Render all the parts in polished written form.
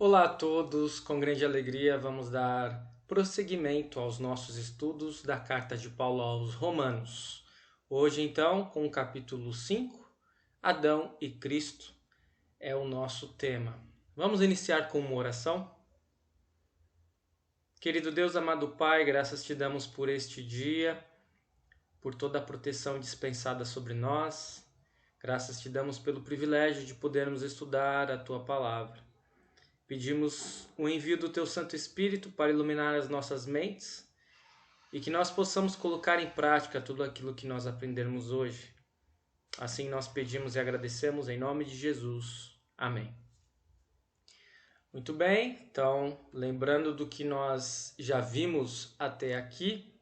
Olá a todos, com grande alegria vamos dar prosseguimento aos nossos estudos da carta de Paulo aos Romanos. Hoje, então, com o capítulo 5, Adão e Cristo é o nosso tema. Vamos iniciar com uma oração? Querido Deus, amado Pai, graças te damos por este dia, por toda a proteção dispensada sobre nós. Graças te damos pelo privilégio de podermos estudar a tua palavra. Pedimos o envio do Teu Santo Espírito para iluminar as nossas mentes e que nós possamos colocar em prática tudo aquilo que nós aprendermos hoje. Assim nós pedimos e agradecemos em nome de Jesus. Amém. Muito bem, então, lembrando do que nós já vimos até aqui,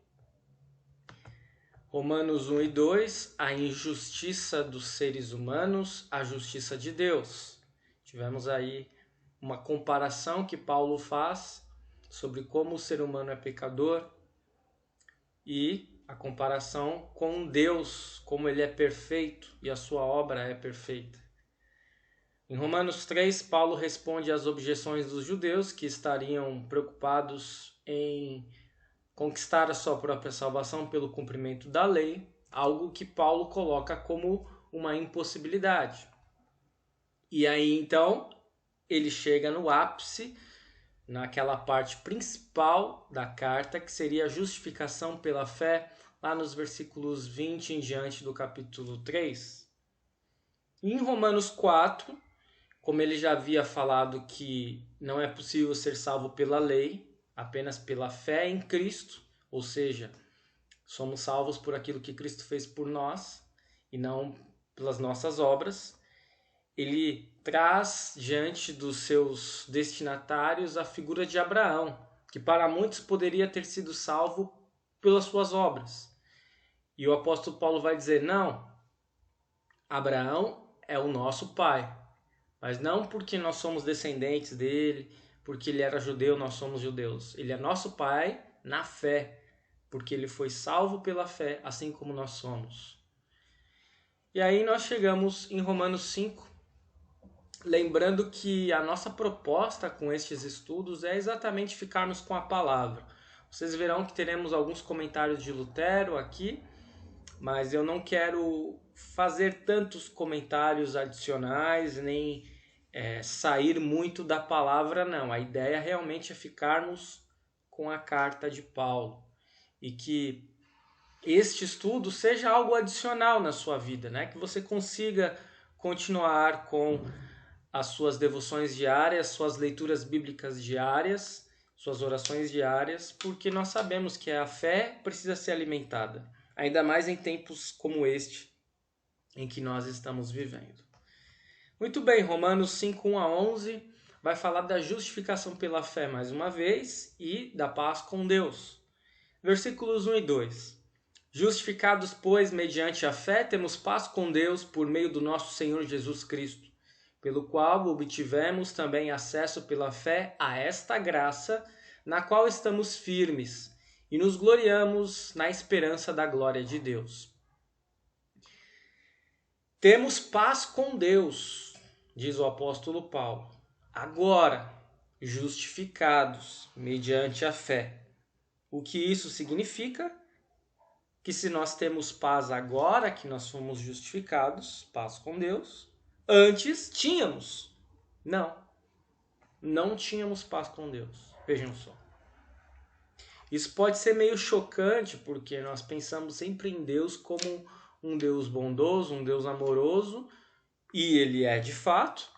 Romanos 1 e 2, a injustiça dos seres humanos, a justiça de Deus. Tivemos aí uma comparação que Paulo faz sobre como o ser humano é pecador e a comparação com Deus, como ele é perfeito e a sua obra é perfeita. Em Romanos 3, Paulo responde às objeções dos judeus que estariam preocupados em conquistar a sua própria salvação pelo cumprimento da lei, algo que Paulo coloca como uma impossibilidade. E aí então ele chega no ápice, naquela parte principal da carta, que seria a justificação pela fé, lá nos versículos 20 em diante do capítulo 3. E em Romanos 4, como ele já havia falado que não é possível ser salvo pela lei, apenas pela fé em Cristo, ou seja, somos salvos por aquilo que Cristo fez por nós e não pelas nossas obras. Ele traz diante dos seus destinatários a figura de Abraão, que para muitos poderia ter sido salvo pelas suas obras. E o apóstolo Paulo vai dizer, não, Abraão é o nosso pai, mas não porque nós somos descendentes dele, porque ele era judeu, nós somos judeus. Ele é nosso pai na fé, porque ele foi salvo pela fé, assim como nós somos. E aí nós chegamos em Romanos 5, lembrando que a nossa proposta com estes estudos é exatamente ficarmos com a palavra. Vocês verão que teremos alguns comentários de Lutero aqui, mas eu não quero fazer tantos comentários adicionais, nem sair muito da palavra, não. A ideia realmente é ficarmos com a carta de Paulo e que este estudo seja algo adicional na sua vida, né? Que você consiga continuar com as suas devoções diárias, suas leituras bíblicas diárias, suas orações diárias, porque nós sabemos que a fé precisa ser alimentada, ainda mais em tempos como este em que nós estamos vivendo. Muito bem, Romanos 5, 1 a 11 vai falar da justificação pela fé mais uma vez e da paz com Deus. Versículos 1 e 2. Justificados, pois, mediante a fé, temos paz com Deus por meio do nosso Senhor Jesus Cristo, pelo qual obtivemos também acesso pela fé a esta graça, na qual estamos firmes e nos gloriamos na esperança da glória de Deus. Temos paz com Deus, diz o apóstolo Paulo, agora justificados mediante a fé. O que isso significa? Que se nós temos paz agora que nós fomos justificados, paz com Deus, antes tínhamos. Não tínhamos paz com Deus. Vejam só. Isso pode ser meio chocante, porque nós pensamos sempre em Deus como um Deus bondoso, um Deus amoroso, e ele é de fato,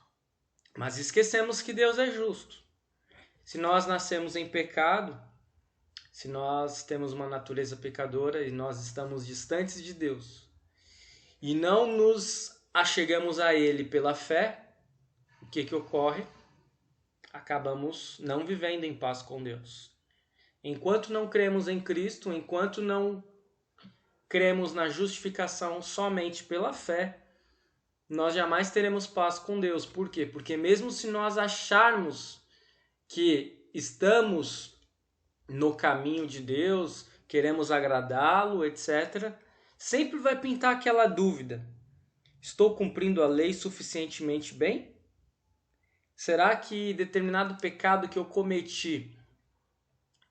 mas esquecemos que Deus é justo. Se nós nascemos em pecado, se nós temos uma natureza pecadora e nós estamos distantes de Deus, e não nos achegamos a Ele pela fé, o que ocorre? Acabamos não vivendo em paz com Deus. Enquanto não cremos em Cristo, enquanto não cremos na justificação somente pela fé, nós jamais teremos paz com Deus. Por quê? Porque mesmo se nós acharmos que estamos no caminho de Deus, queremos agradá-lo, etc., sempre vai pintar aquela dúvida. Estou cumprindo a lei suficientemente bem? Será que determinado pecado que eu cometi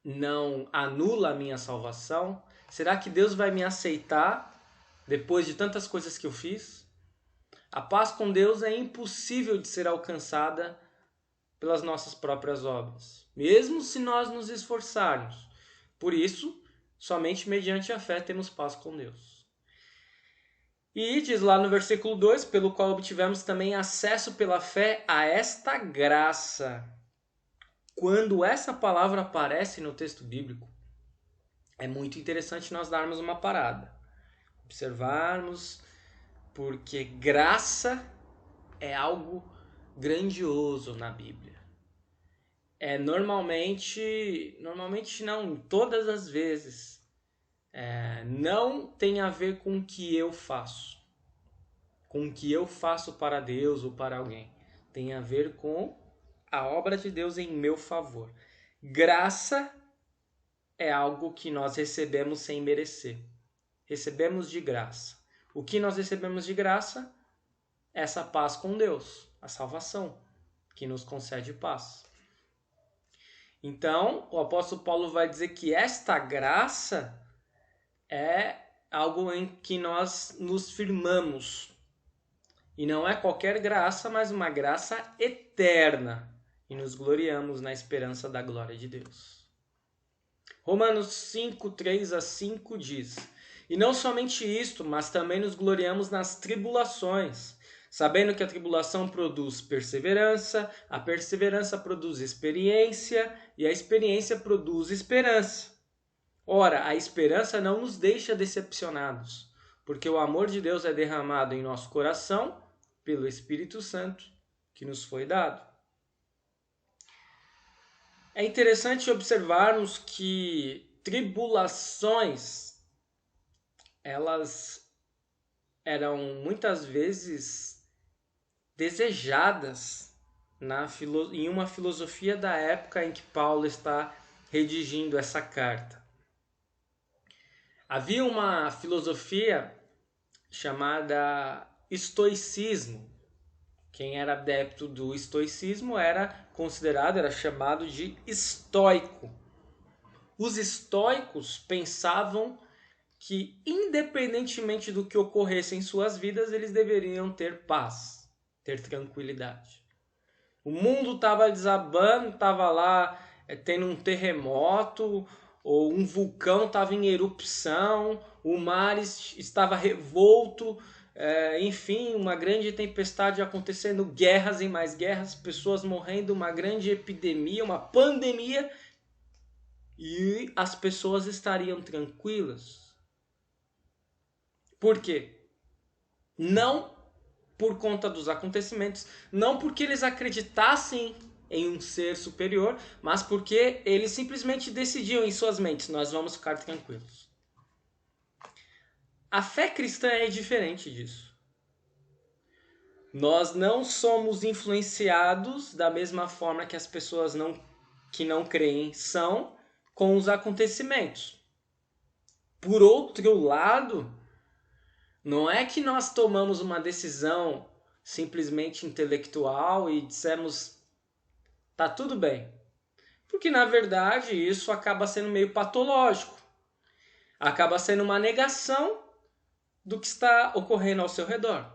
não anula a minha salvação? Será que Deus vai me aceitar depois de tantas coisas que eu fiz? A paz com Deus é impossível de ser alcançada pelas nossas próprias obras, mesmo se nós nos esforçarmos. Por isso, somente mediante a fé temos paz com Deus. E diz lá no versículo 2, pelo qual obtivemos também acesso pela fé a esta graça. Quando essa palavra aparece no texto bíblico, é muito interessante nós darmos uma parada, observarmos, porque graça é algo grandioso na Bíblia. Normalmente não, todas as vezes, não tem a ver com o que eu faço, com o que eu faço para Deus ou para alguém. Tem a ver com a obra de Deus em meu favor. Graça é algo que nós recebemos sem merecer. Recebemos de graça. O que nós recebemos de graça? Essa paz com Deus, a salvação, que nos concede paz. Então, o apóstolo Paulo vai dizer que esta graça é algo em que nós nos firmamos. E não é qualquer graça, mas uma graça eterna. E nos gloriamos na esperança da glória de Deus. Romanos 5, 3-5 diz: E não somente isto, mas também nos gloriamos nas tribulações, sabendo que a tribulação produz perseverança, a perseverança produz experiência, e a experiência produz esperança. Ora, a esperança não nos deixa decepcionados, porque o amor de Deus é derramado em nosso coração pelo Espírito Santo que nos foi dado. É interessante observarmos que tribulações, elas eram muitas vezes desejadas em uma filosofia da época em que Paulo está redigindo essa carta. Havia uma filosofia chamada estoicismo. Quem era adepto do estoicismo era chamado de estoico. Os estoicos pensavam que, independentemente do que ocorresse em suas vidas, eles deveriam ter paz, ter tranquilidade. O mundo estava desabando, estava lá tendo um terremoto, ou um vulcão estava em erupção, o mar estava revolto, enfim, uma grande tempestade acontecendo, guerras e mais guerras, pessoas morrendo, uma grande epidemia, uma pandemia, e as pessoas estariam tranquilas. Por quê? Não por conta dos acontecimentos, não porque eles acreditassem em um ser superior, mas porque eles simplesmente decidiam em suas mentes: nós vamos ficar tranquilos. A fé cristã é diferente disso. Nós não somos influenciados da mesma forma que as pessoas que não creem são com os acontecimentos. Por outro lado, não é que nós tomamos uma decisão simplesmente intelectual e dissemos: tá tudo bem. Porque, na verdade, isso acaba sendo meio patológico. Acaba sendo uma negação do que está ocorrendo ao seu redor.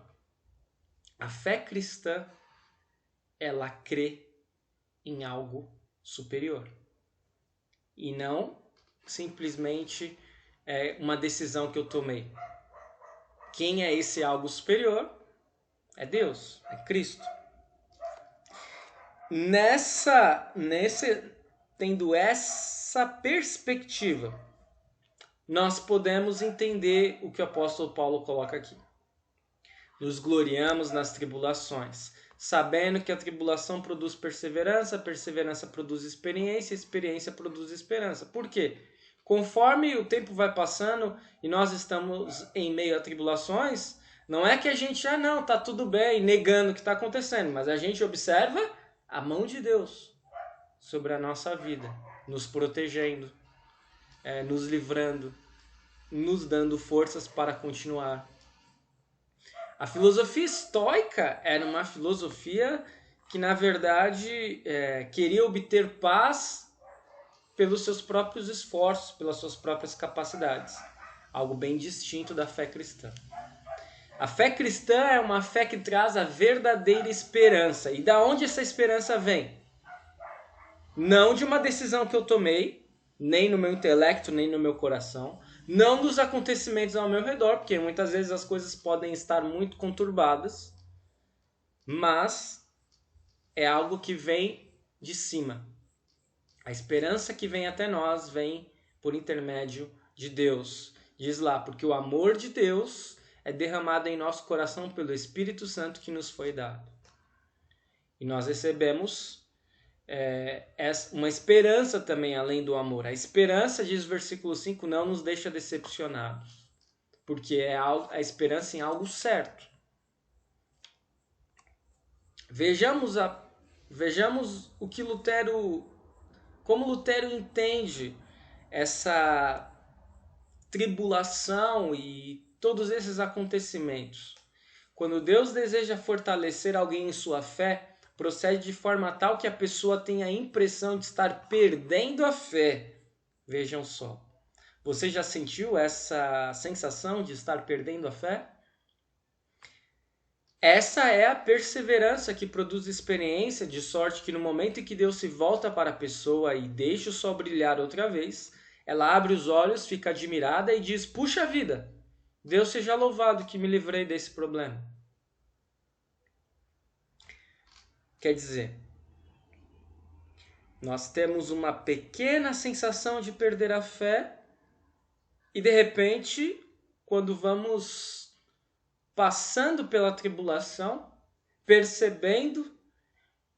A fé cristã, ela crê em algo superior. E não simplesmente uma decisão que eu tomei. Quem é esse algo superior? É Deus, é Cristo. Tendo essa perspectiva, nós podemos entender o que o apóstolo Paulo coloca aqui. Nos gloriamos nas tribulações, sabendo que a tribulação produz perseverança, a perseverança produz experiência, a experiência produz esperança. Por quê? Conforme o tempo vai passando e nós estamos em meio a tribulações, não é que a gente, não, tá tudo bem, negando o que está acontecendo, mas a gente observa a mão de Deus sobre a nossa vida, nos protegendo, nos livrando, nos dando forças para continuar. A filosofia estoica era uma filosofia que na verdade queria obter paz pelos seus próprios esforços, pelas suas próprias capacidades. Algo bem distinto da fé cristã. A fé cristã é uma fé que traz a verdadeira esperança. E da onde essa esperança vem? Não de uma decisão que eu tomei, nem no meu intelecto, nem no meu coração. Não dos acontecimentos ao meu redor, porque muitas vezes as coisas podem estar muito conturbadas. Mas é algo que vem de cima. A esperança que vem até nós vem por intermédio de Deus. Diz lá, porque o amor de Deus é derramado em nosso coração pelo Espírito Santo que nos foi dado. E nós recebemos uma esperança também além do amor. A esperança, diz o versículo 5, não nos deixa decepcionados. Porque é a esperança em algo certo. Vejamos o que como Lutero entende essa tribulação e todos esses acontecimentos. Quando Deus deseja fortalecer alguém em sua fé, procede de forma tal que a pessoa tenha a impressão de estar perdendo a fé. Vejam só. Você já sentiu essa sensação de estar perdendo a fé? Essa é a perseverança que produz experiência, de sorte que no momento em que Deus se volta para a pessoa e deixa o sol brilhar outra vez, ela abre os olhos, fica admirada e diz: puxa vida, Deus seja louvado que me livrei desse problema. Quer dizer, nós temos uma pequena sensação de perder a fé e de repente, quando vamos passando pela tribulação, percebendo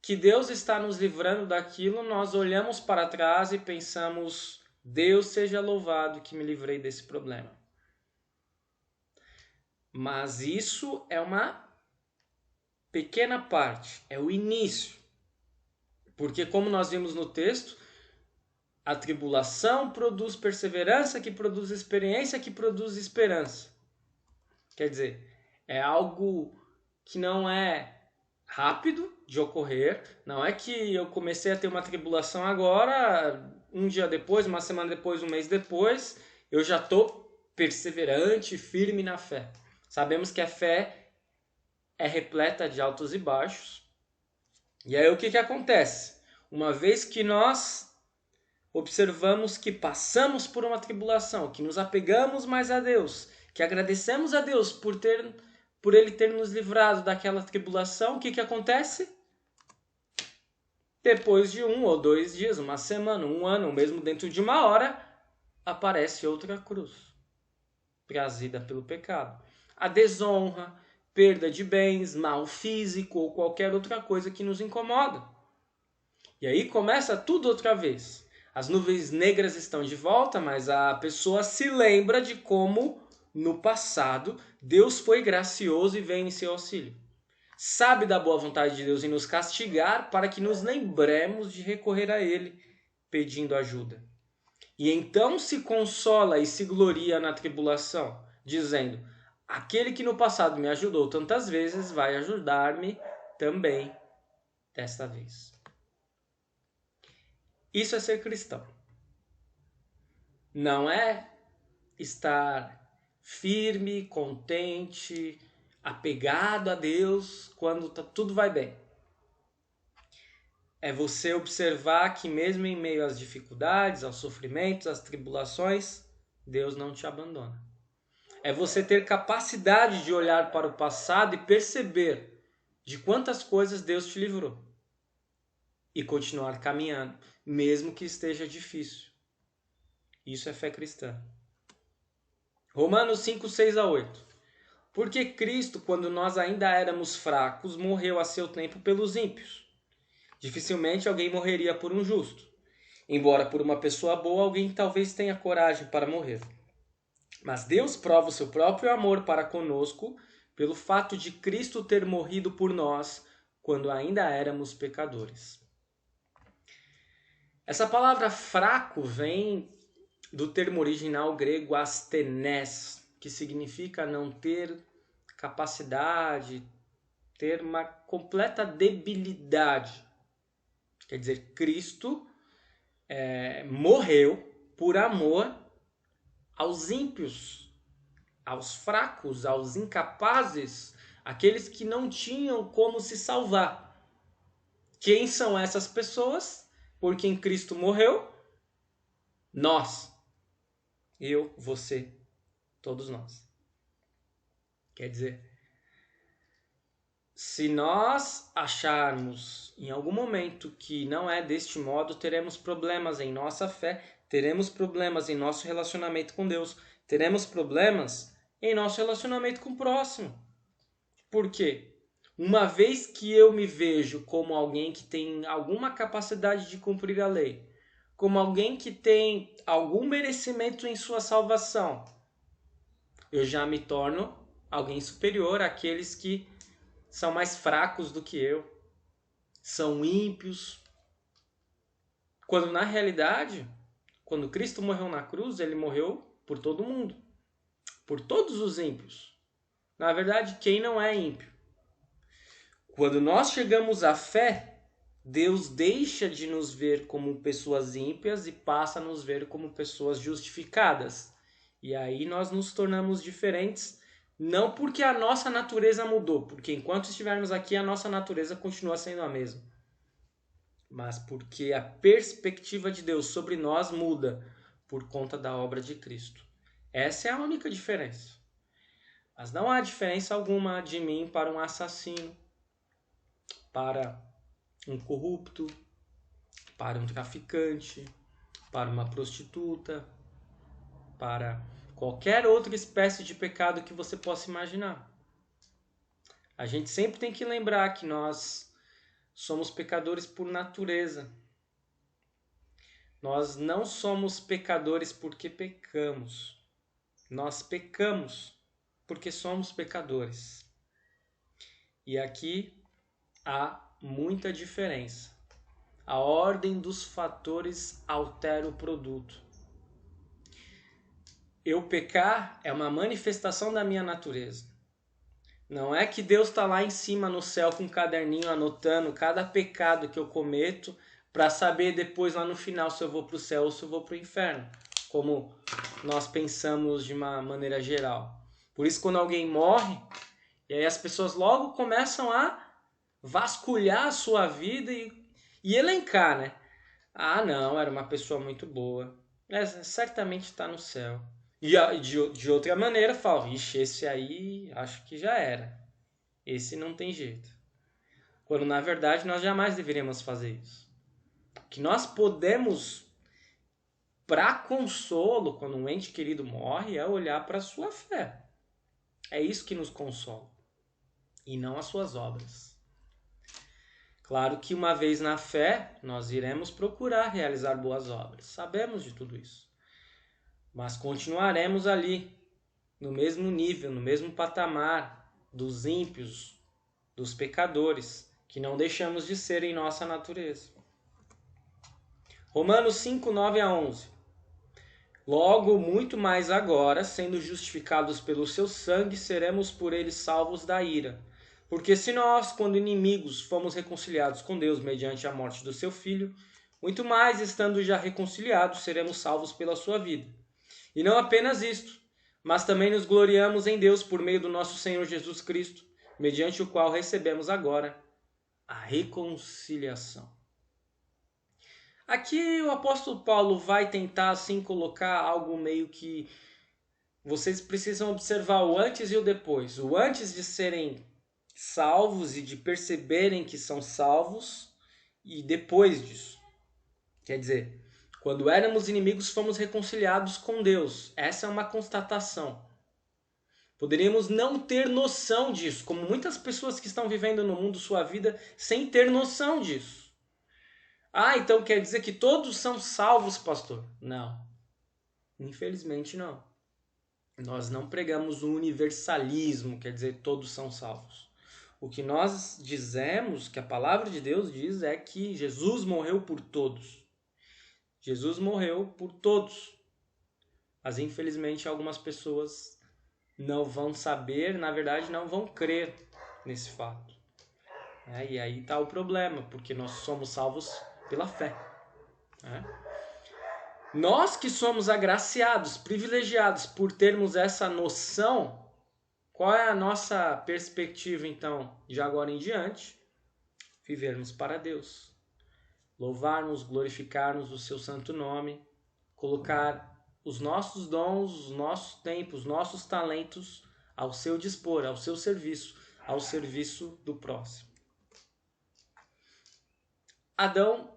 que Deus está nos livrando daquilo, nós olhamos para trás e pensamos: Deus seja louvado que me livrei desse problema. Mas isso é uma pequena parte, é o início. Porque, como nós vimos no texto, a tribulação produz perseverança, que produz experiência, que produz esperança. Quer dizer, é algo que não é rápido de ocorrer. Não é que eu comecei a ter uma tribulação agora, um dia depois, uma semana depois, um mês depois, eu já estou perseverante, firme na fé. Sabemos que a fé é repleta de altos e baixos. E aí o que acontece? Uma vez que nós observamos que passamos por uma tribulação, que nos apegamos mais a Deus, que agradecemos a Deus por Ele ter nos livrado daquela tribulação, o que acontece? Depois de 1 ou 2 dias, uma semana, um ano, ou mesmo dentro de uma hora, aparece outra cruz, trazida pelo pecado. A desonra, perda de bens, mal físico ou qualquer outra coisa que nos incomoda. E aí começa tudo outra vez. As nuvens negras estão de volta, mas a pessoa se lembra de como, no passado, Deus foi gracioso e veio em seu auxílio. Sabe da boa vontade de Deus em nos castigar para que nos lembremos de recorrer a Ele, pedindo ajuda. E então se consola e se gloria na tribulação, dizendo: aquele que no passado me ajudou tantas vezes vai ajudar-me também desta vez. Isso é ser cristão. Não é estar firme, contente, apegado a Deus quando tudo vai bem. É você observar que mesmo em meio às dificuldades, aos sofrimentos, às tribulações, Deus não te abandona. É você ter capacidade de olhar para o passado e perceber de quantas coisas Deus te livrou. E continuar caminhando, mesmo que esteja difícil. Isso é fé cristã. Romanos 5, 6-8. Porque Cristo, quando nós ainda éramos fracos, morreu a seu tempo pelos ímpios. Dificilmente alguém morreria por um justo. Embora por uma pessoa boa, alguém talvez tenha coragem para morrer. Mas Deus prova o seu próprio amor para conosco pelo fato de Cristo ter morrido por nós quando ainda éramos pecadores. Essa palavra fraco vem do termo original grego asthenes, que significa não ter capacidade, ter uma completa debilidade. Quer dizer, Cristo morreu por amor aos ímpios, aos fracos, aos incapazes, aqueles que não tinham como se salvar. Quem são essas pessoas? Por quem Cristo morreu? Nós. Eu, você, todos nós. Quer dizer, se nós acharmos em algum momento que não é deste modo, teremos problemas em nossa fé, teremos problemas em nosso relacionamento com Deus, teremos problemas em nosso relacionamento com o próximo. Por quê? Uma vez que eu me vejo como alguém que tem alguma capacidade de cumprir a lei, como alguém que tem algum merecimento em sua salvação, eu já me torno alguém superior àqueles que são mais fracos do que eu, são ímpios. Quando na realidade, quando Cristo morreu na cruz, ele morreu por todo mundo, por todos os ímpios. Na verdade, quem não é ímpio? Quando nós chegamos à fé, Deus deixa de nos ver como pessoas ímpias e passa a nos ver como pessoas justificadas. E aí nós nos tornamos diferentes, não porque a nossa natureza mudou, porque enquanto estivermos aqui a nossa natureza continua sendo a mesma, mas porque a perspectiva de Deus sobre nós muda por conta da obra de Cristo. Essa é a única diferença. Mas não há diferença alguma de mim para um assassino, para um corrupto, para um traficante, para uma prostituta, para qualquer outra espécie de pecado que você possa imaginar. A gente sempre tem que lembrar que nós somos pecadores por natureza. Nós não somos pecadores porque pecamos. Nós pecamos porque somos pecadores. E aqui há muita diferença. A ordem dos fatores altera o produto. Eu pecar é uma manifestação da minha natureza. Não é que Deus está lá em cima no céu com um caderninho anotando cada pecado que eu cometo para saber depois lá no final se eu vou para o céu ou se eu vou para o inferno, como nós pensamos de uma maneira geral. Por isso, quando alguém morre, e aí as pessoas logo começam a vasculhar a sua vida e elencar, né? Ah, não, era uma pessoa muito boa. Certamente está no céu. E de outra maneira, falo, ixi, esse aí acho que já era. Esse não tem jeito. Quando na verdade nós jamais deveríamos fazer isso. O que nós podemos, para consolo, quando um ente querido morre, é olhar para a sua fé. É isso que nos consola. E não as suas obras. Claro que uma vez na fé, nós iremos procurar realizar boas obras. Sabemos de tudo isso. Mas continuaremos ali, no mesmo nível, no mesmo patamar dos ímpios, dos pecadores, que não deixamos de ser em nossa natureza. Romanos 5, 9 a 11. Logo, muito mais agora, sendo justificados pelo seu sangue, seremos por ele salvos da ira. Porque se nós, quando inimigos, fomos reconciliados com Deus mediante a morte do seu Filho, muito mais, estando já reconciliados, seremos salvos pela sua vida. E não apenas isto, mas também nos gloriamos em Deus por meio do nosso Senhor Jesus Cristo, mediante o qual recebemos agora a reconciliação. Aqui o apóstolo Paulo vai tentar assim colocar algo meio que vocês precisam observar o antes e o depois. O antes de serem salvos e de perceberem que são salvos e depois disso. Quer dizer, quando éramos inimigos, fomos reconciliados com Deus. Essa é uma constatação. Poderíamos não ter noção disso, como muitas pessoas que estão vivendo no mundo sua vida sem ter noção disso. Ah, então quer dizer que todos são salvos, pastor? Não. Infelizmente não. Nós não pregamos o universalismo, quer dizer, todos são salvos. O que nós dizemos, que a palavra de Deus diz, é que Jesus morreu por todos. Jesus morreu por todos. Mas infelizmente algumas pessoas não vão saber, na verdade não vão crer nesse fato. E aí está o problema, porque nós somos salvos pela fé. Né? Nós que somos agraciados, privilegiados por termos essa noção, qual é a nossa perspectiva então, de agora em diante? Vivermos para Deus. Louvarmos, glorificarmos o seu santo nome, colocar os nossos dons, os nossos tempos, os nossos talentos ao seu dispor, ao seu serviço, ao serviço do próximo. Adão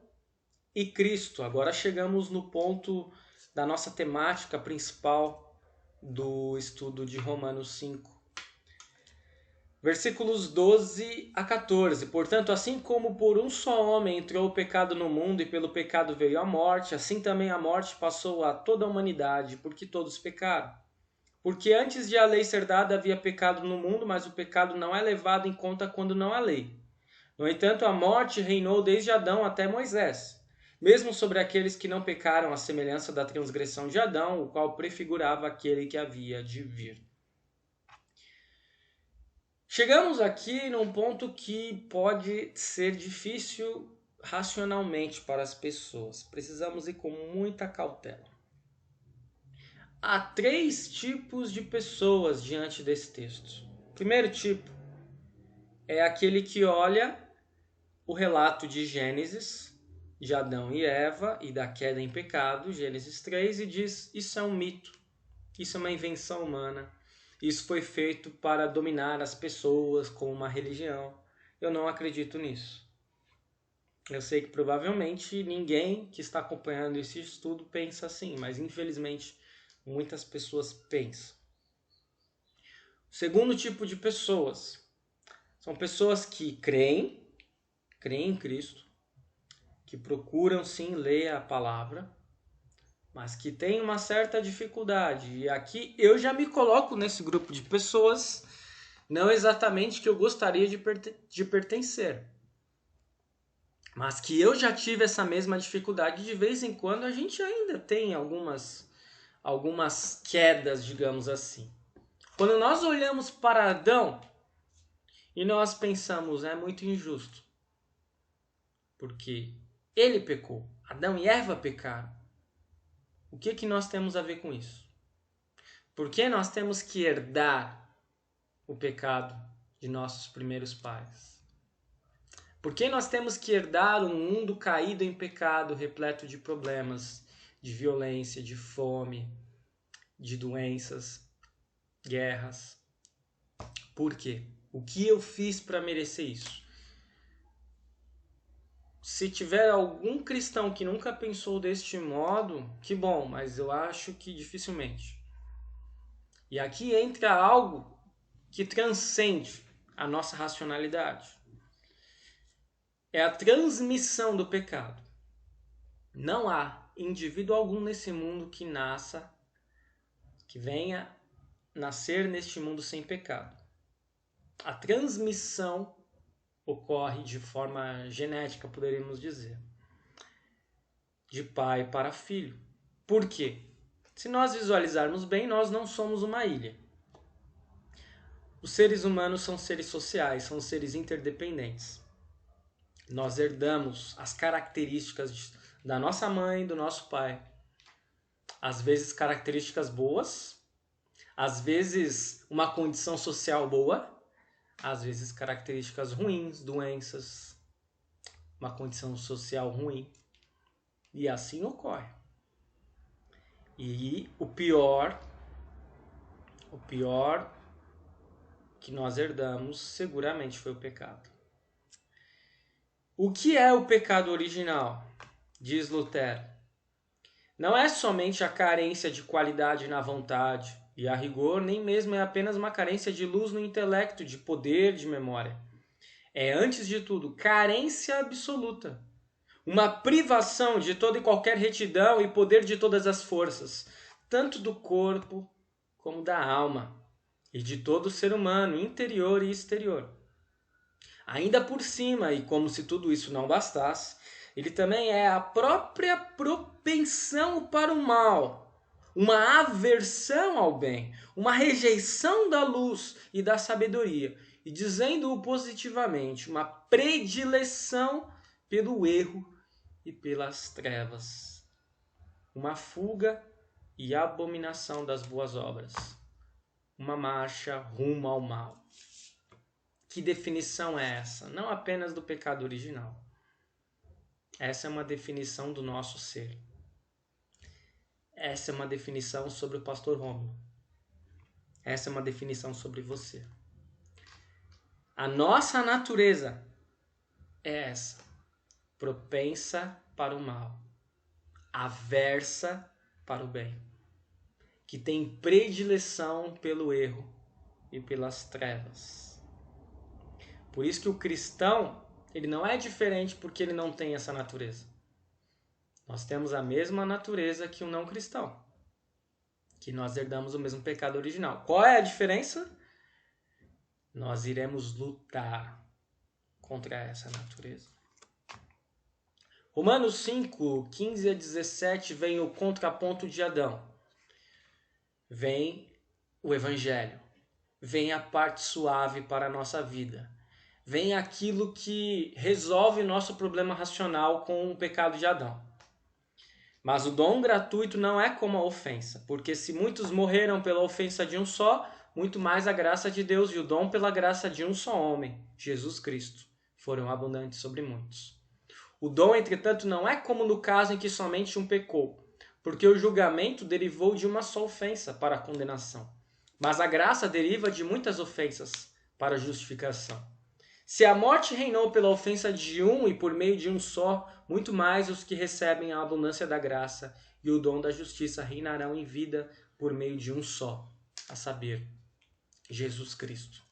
e Cristo. Agora chegamos no ponto da nossa temática principal do estudo de Romanos 5. Versículos 12 a 14. Portanto, assim como por um só homem entrou o pecado no mundo e pelo pecado veio a morte, assim também a morte passou a toda a humanidade, porque todos pecaram. Porque antes de a lei ser dada havia pecado no mundo, mas o pecado não é levado em conta quando não há lei. No entanto, a morte reinou desde Adão até Moisés, mesmo sobre aqueles que não pecaram, à semelhança da transgressão de Adão, o qual prefigurava aquele que havia de vir. Chegamos aqui num ponto que pode ser difícil racionalmente para as pessoas. Precisamos ir com muita cautela. Há 3 tipos de pessoas diante desse texto. O primeiro tipo é aquele que olha o relato de Gênesis, de Adão e Eva e da queda em pecado, Gênesis 3, e diz: isso é um mito, isso é uma invenção humana. Isso foi feito para dominar as pessoas com uma religião. Eu não acredito nisso. Eu sei que provavelmente ninguém que está acompanhando esse estudo pensa assim, mas infelizmente muitas pessoas pensam. O segundo tipo de pessoas são pessoas que creem em Cristo, que procuram sim ler a palavra, mas que tem uma certa dificuldade. E aqui eu já me coloco nesse grupo de pessoas, não exatamente que eu gostaria de pertencer, mas que eu já tive essa mesma dificuldade. De vez em quando a gente ainda tem algumas quedas, digamos assim. Quando nós olhamos para Adão e nós pensamos, é muito injusto, porque ele pecou, Adão e Eva pecaram. O que nós temos a ver com isso? Por que nós temos que herdar o pecado de nossos primeiros pais? Por que nós temos que herdar um mundo caído em pecado, repleto de problemas, de violência, de fome, de doenças, guerras? Por quê? O que eu fiz para merecer isso? Se tiver algum cristão que nunca pensou deste modo, que bom, mas eu acho que dificilmente. E aqui entra algo que transcende a nossa racionalidade. É a transmissão do pecado. Não há indivíduo algum nesse mundo que venha nascer neste mundo sem pecado. A transmissão ocorre de forma genética, poderíamos dizer, de pai para filho. Por quê? Se nós visualizarmos bem, nós não somos uma ilha. Os seres humanos são seres sociais, são seres interdependentes. Nós herdamos as características da nossa mãe e do nosso pai. Às vezes características boas, às vezes uma condição social boa, às vezes características ruins, doenças, uma condição social ruim. E assim ocorre. E o pior que nós herdamos seguramente foi o pecado. O que é o pecado original? Diz Lutero. Não é somente a carência de qualidade na vontade, e a rigor nem mesmo é apenas uma carência de luz no intelecto, de poder, de memória. É, antes de tudo, carência absoluta. Uma privação de toda e qualquer retidão e poder de todas as forças, tanto do corpo como da alma, e de todo o ser humano, interior e exterior. Ainda por cima, e como se tudo isso não bastasse, ele também é a própria propensão para o mal, uma aversão ao bem, uma rejeição da luz e da sabedoria, e dizendo-o positivamente, uma predileção pelo erro e pelas trevas, uma fuga e abominação das boas obras, uma marcha rumo ao mal. Que definição é essa? Não apenas do pecado original. Essa é uma definição do nosso ser. Essa é uma definição sobre o pastor Rômulo. Essa é uma definição sobre você. A nossa natureza é essa, propensa para o mal, aversa para o bem, que tem predileção pelo erro e pelas trevas. Por isso que o cristão, ele não é diferente porque ele não tem essa natureza. Nós temos a mesma natureza que o não cristão, que nós herdamos o mesmo pecado original. Qual é a diferença? Nós iremos lutar contra essa natureza. Romanos 5, 15 a 17 vem o contraponto de Adão. Vem o Evangelho. Vem a parte suave para a nossa vida. Vem aquilo que resolve nosso problema racional com o pecado de Adão. Mas o dom gratuito não é como a ofensa, porque se muitos morreram pela ofensa de um só, muito mais a graça de Deus e o dom pela graça de um só homem, Jesus Cristo, foram abundantes sobre muitos. O dom, entretanto, não é como no caso em que somente um pecou, porque o julgamento derivou de uma só ofensa para a condenação, mas a graça deriva de muitas ofensas para a justificação. Se a morte reinou pela ofensa de um e por meio de um só, muito mais os que recebem a abundância da graça e o dom da justiça reinarão em vida por meio de um só, a saber, Jesus Cristo.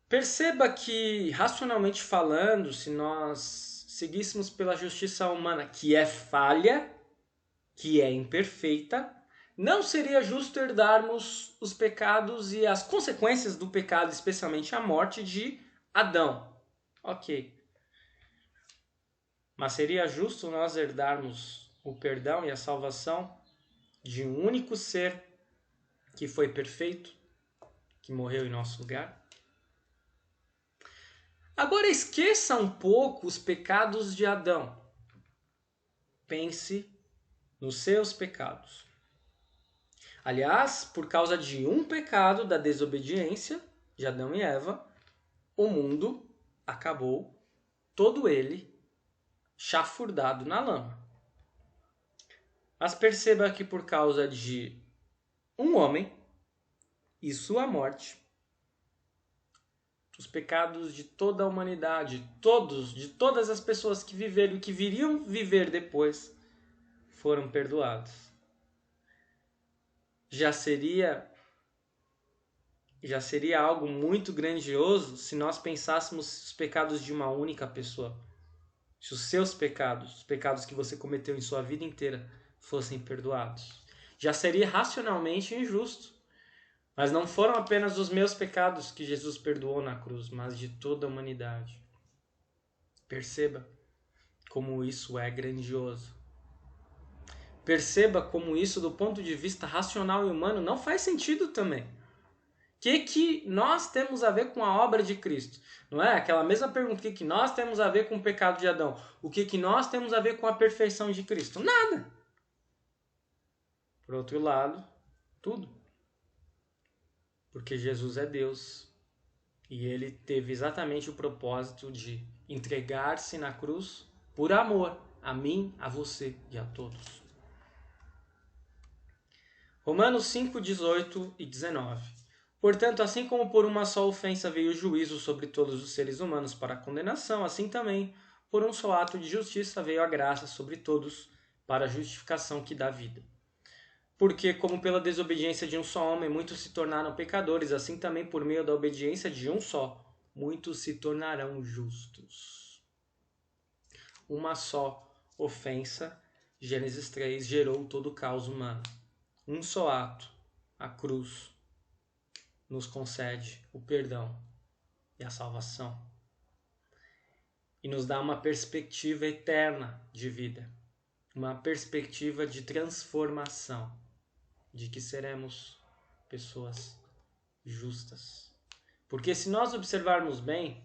Perceba que, racionalmente falando, se nós seguíssemos pela justiça humana, que é falha, que é imperfeita, não seria justo herdarmos os pecados e as consequências do pecado, especialmente a morte de Adão. Ok. Mas seria justo nós herdarmos o perdão e a salvação de um único ser que foi perfeito, que morreu em nosso lugar? Agora esqueça um pouco os pecados de Adão. Pense nos seus pecados. Aliás, por causa de um pecado da desobediência de Adão e Eva, o mundo acabou, todo ele, chafurdado na lama. Mas perceba que por causa de um homem e sua morte, os pecados de toda a humanidade, de todas as pessoas que viveram e que viriam viver depois, foram perdoados. Já seria algo muito grandioso se nós pensássemos os pecados de uma única pessoa. Se os seus pecados, os pecados que você cometeu em sua vida inteira, fossem perdoados. Já seria racionalmente injusto. Mas não foram apenas os meus pecados que Jesus perdoou na cruz, mas de toda a humanidade. Perceba como isso é grandioso. Perceba como isso, do ponto de vista racional e humano, não faz sentido também. O que nós temos a ver com a obra de Cristo? Não é? Aquela mesma pergunta, o que nós temos a ver com o pecado de Adão? O que nós temos a ver com a perfeição de Cristo? Nada. Por outro lado, tudo. Porque Jesus é Deus. E ele teve exatamente o propósito de entregar-se na cruz por amor a mim, a você e a todos. Romanos 5, 18 e 19. Portanto, assim como por uma só ofensa veio o juízo sobre todos os seres humanos para a condenação, assim também, por um só ato de justiça veio a graça sobre todos para a justificação que dá vida. Porque, como pela desobediência de um só homem muitos se tornaram pecadores, assim também por meio da obediência de um só, muitos se tornarão justos. Uma só ofensa, Gênesis 3, gerou todo o caos humano. Um só ato, a cruz, nos concede o perdão e a salvação. E nos dá uma perspectiva eterna de vida, uma perspectiva de transformação, de que seremos pessoas justas. Porque se nós observarmos bem,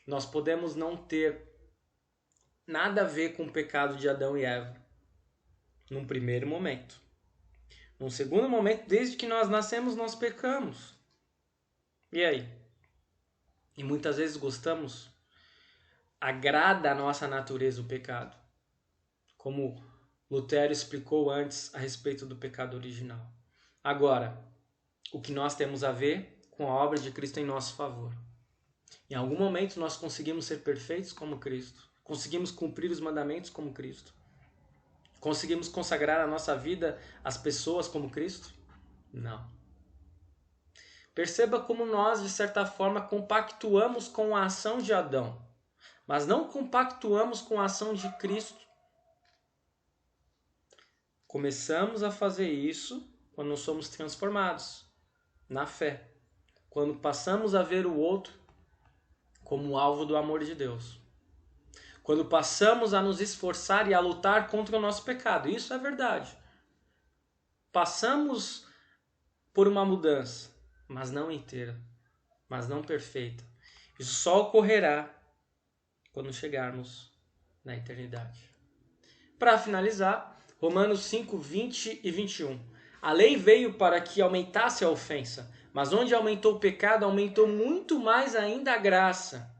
nós podemos não ter nada a ver com o pecado de Adão e Eva, num primeiro momento. Num segundo momento, desde que nós nascemos, nós pecamos. E aí? E muitas vezes agrada a nossa natureza o pecado. Como Lutero explicou antes a respeito do pecado original. Agora, o que nós temos a ver com a obra de Cristo em nosso favor. Em algum momento nós conseguimos ser perfeitos como Cristo. Conseguimos cumprir os mandamentos como Cristo. Conseguimos consagrar a nossa vida às pessoas como Cristo? Não. Perceba como nós, de certa forma, compactuamos com a ação de Adão, mas não compactuamos com a ação de Cristo. Começamos a fazer isso quando somos transformados na fé, quando passamos a ver o outro como alvo do amor de Deus, quando passamos a nos esforçar e a lutar contra o nosso pecado. Isso é verdade. Passamos por uma mudança, mas não inteira, mas não perfeita. Isso só ocorrerá quando chegarmos na eternidade. Para finalizar, Romanos 5, 20 e 21. A lei veio para que aumentasse a ofensa, mas onde aumentou o pecado, aumentou muito mais ainda a graça,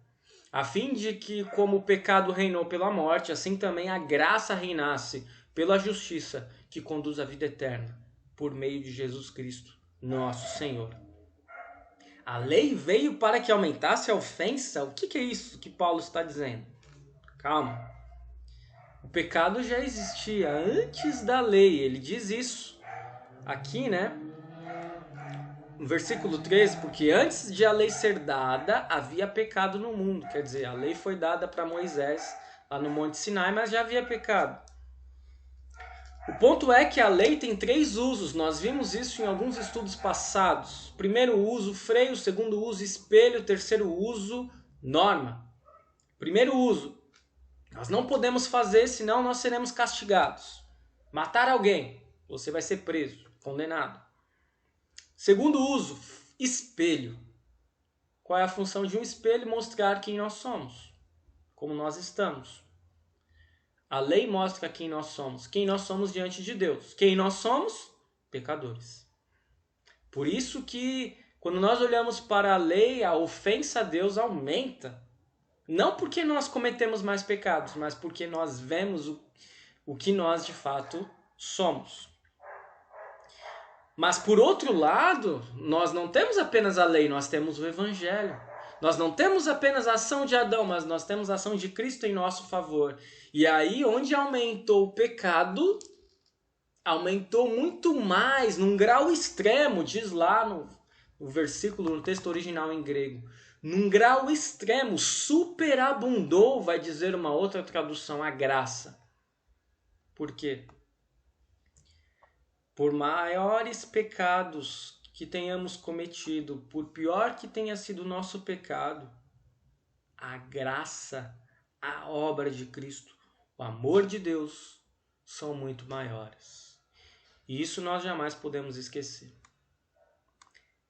a fim de que, como o pecado reinou pela morte, assim também a graça reinasse pela justiça que conduz à vida eterna, por meio de Jesus Cristo, nosso Senhor. A lei veio para que aumentasse a ofensa? O que é isso que Paulo está dizendo? Calma. O pecado já existia antes da lei, ele diz isso. Aqui, né? No versículo 13, porque antes de a lei ser dada, havia pecado no mundo. Quer dizer, a lei foi dada para Moisés lá no Monte Sinai, mas já havia pecado. O ponto é que a lei tem 3 usos. Nós vimos isso em alguns estudos passados. Primeiro uso, freio. Segundo uso, espelho. Terceiro uso, norma. Primeiro uso, nós não podemos fazer, senão nós seremos castigados. Matar alguém, você vai ser preso, condenado. Segundo uso, espelho. Qual é a função de um espelho? Mostrar quem nós somos, como nós estamos. A lei mostra quem nós somos diante de Deus. Quem nós somos? Pecadores. Por isso que, quando nós olhamos para a lei, a ofensa a Deus aumenta. Não porque nós cometemos mais pecados, mas porque nós vemos o que nós de fato somos. Mas por outro lado, nós não temos apenas a lei, nós temos o Evangelho. Nós não temos apenas a ação de Adão, mas nós temos a ação de Cristo em nosso favor. E aí, onde aumentou o pecado, aumentou muito mais, num grau extremo, diz lá no versículo, no texto original em grego. Num grau extremo, superabundou, vai dizer uma outra tradução, a graça. Por quê? Por maiores pecados que tenhamos cometido, por pior que tenha sido o nosso pecado, a graça, a obra de Cristo, o amor de Deus são muito maiores. E isso nós jamais podemos esquecer.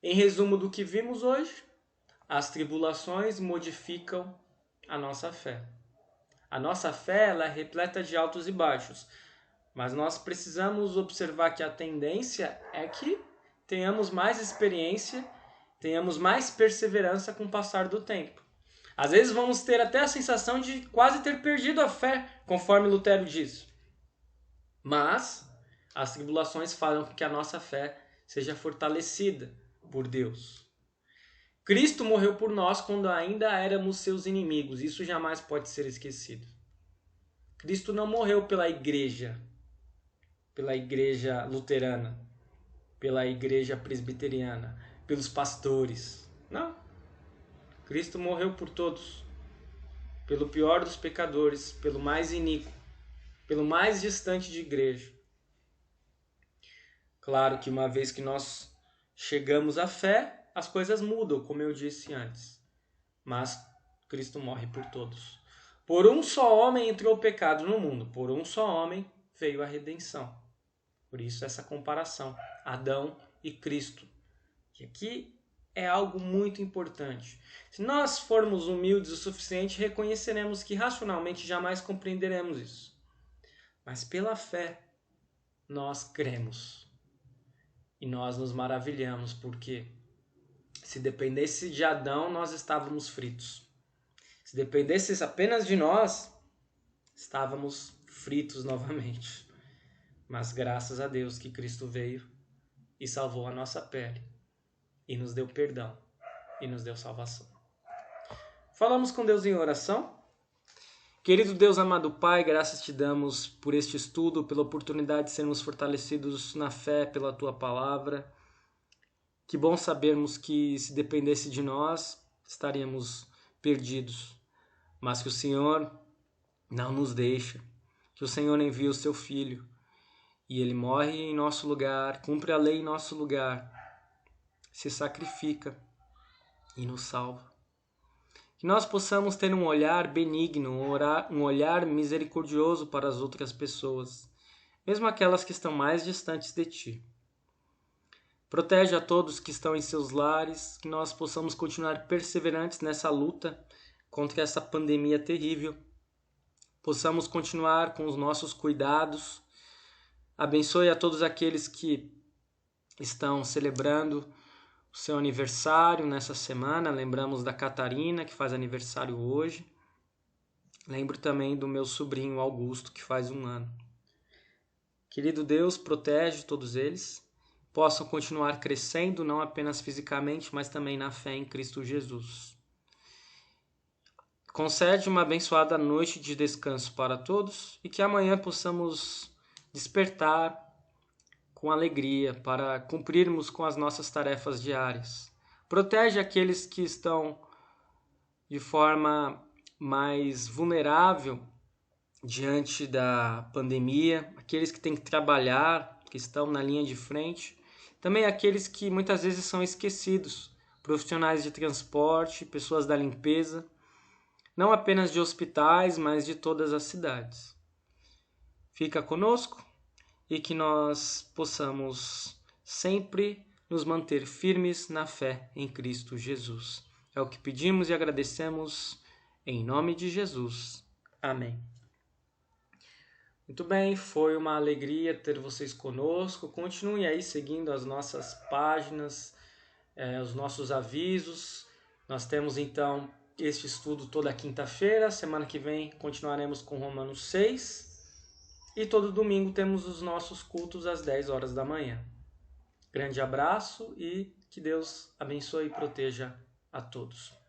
Em resumo do que vimos hoje, as tribulações modificam a nossa fé. A nossa fé ela é repleta de altos e baixos, mas nós precisamos observar que a tendência é que tenhamos mais experiência, tenhamos mais perseverança com o passar do tempo. Às vezes vamos ter até a sensação de quase ter perdido a fé, conforme Lutero diz. Mas as tribulações fazem com que a nossa fé seja fortalecida por Deus. Cristo morreu por nós quando ainda éramos seus inimigos. Isso jamais pode ser esquecido. Cristo não morreu pela igreja luterana, pela igreja presbiteriana, pelos pastores. Não. Cristo morreu por todos. Pelo pior dos pecadores, pelo mais iníquo, pelo mais distante de igreja. Claro que uma vez que nós chegamos à fé, as coisas mudam, como eu disse antes. Mas Cristo morre por todos. Por um só homem entrou o pecado no mundo. Por um só homem veio a redenção. Por isso essa comparação, Adão e Cristo. E aqui é algo muito importante. Se nós formos humildes o suficiente, reconheceremos que racionalmente jamais compreenderemos isso. Mas pela fé, nós cremos. E nós nos maravilhamos, porque se dependesse de Adão, nós estávamos fritos. Se dependesse apenas de nós, estávamos fritos novamente. Mas graças a Deus que Cristo veio e salvou a nossa pele, e nos deu perdão, e nos deu salvação. Falamos com Deus em oração? Querido Deus, amado Pai, graças te damos por este estudo, pela oportunidade de sermos fortalecidos na fé pela Tua Palavra. Que bom sabermos que se dependesse de nós, estaríamos perdidos. Mas que o Senhor não nos deixa, que o Senhor envia o Seu Filho, e Ele morre em nosso lugar, cumpre a lei em nosso lugar, se sacrifica e nos salva. Que nós possamos ter um olhar benigno, um olhar misericordioso para as outras pessoas, mesmo aquelas que estão mais distantes de Ti. Protege a todos que estão em seus lares, que nós possamos continuar perseverantes nessa luta contra essa pandemia terrível. Possamos continuar com os nossos cuidados. Abençoe a todos aqueles que estão celebrando o seu aniversário nessa semana. Lembramos da Catarina, que faz aniversário hoje. Lembro também do meu sobrinho Augusto, que faz 1 ano. Querido Deus, protege todos eles. Possam continuar crescendo, não apenas fisicamente, mas também na fé em Cristo Jesus. Concede uma abençoada noite de descanso para todos e que amanhã possamos despertar com alegria para cumprirmos com as nossas tarefas diárias. Protege aqueles que estão de forma mais vulnerável diante da pandemia, aqueles que têm que trabalhar, que estão na linha de frente, também aqueles que muitas vezes são esquecidos, profissionais de transporte, pessoas da limpeza, não apenas de hospitais, mas de todas as cidades. Fica conosco e que nós possamos sempre nos manter firmes na fé em Cristo Jesus. É o que pedimos e agradecemos em nome de Jesus. Amém. Muito bem, foi uma alegria ter vocês conosco. Continuem aí seguindo as nossas páginas, os nossos avisos. Nós temos então este estudo toda quinta-feira. Semana que vem continuaremos com Romanos 6. E todo domingo temos os nossos cultos às 10 horas da manhã. Grande abraço e que Deus abençoe e proteja a todos.